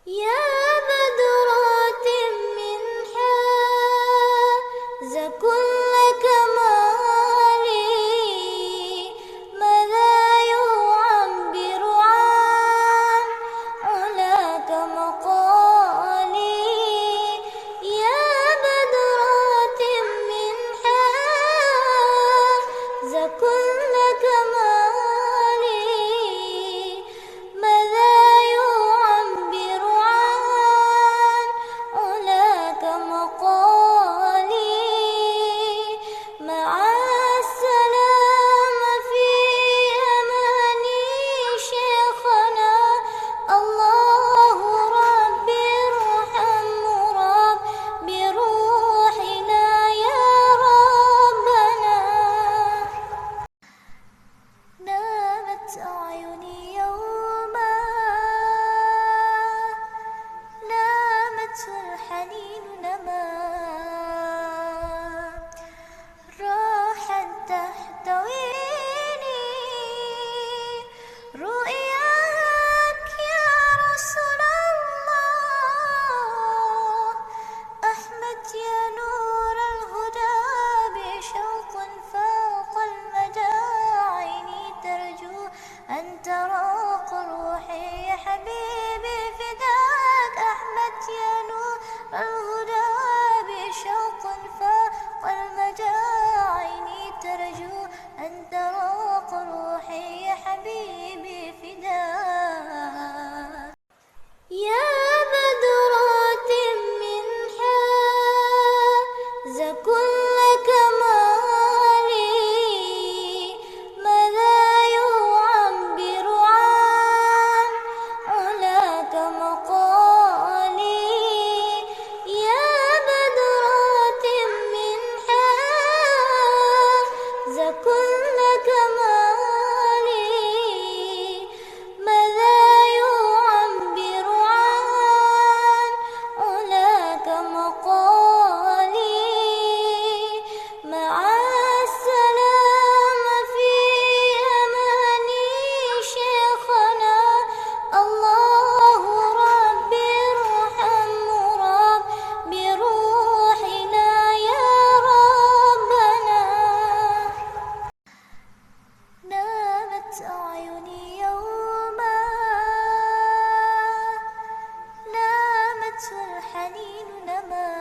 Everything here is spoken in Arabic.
يا بدرات من حاز كل كمالي، ماذا يعبر عن علاك مقالي. يا بدرات من حاز كل كمالي، ماذا يعبر عن علاك مقالي. مع السلامة في أماني شيخنا، الله ربي ارحم ربي روحنا يا ربنا. نامت أعيني يوما، نامت الحنين نما، راحت تحتويني رؤياك يا رسول الله. أحمد يا نور الهدى بشوق فوق المدى، عيني ترجو أن تراق روحي يا حبيبي فداك. أحمد يا نور الهدى بشوق فوق المدى، عيني ترجو أن تراق روحي يا حبيبي فداك. يا بدرات من حاز كل كمالي، ماذا يعبر عن علاك مقالي. يا بدرات من حاز كل كمالي، ماذا يعبر عن علاك مقالي. مع السلامة في أماني شيخنا، الله ربي ارحم ربي روحنا يا ربنا. نامت أعيني يوما، نامت الحنين نما،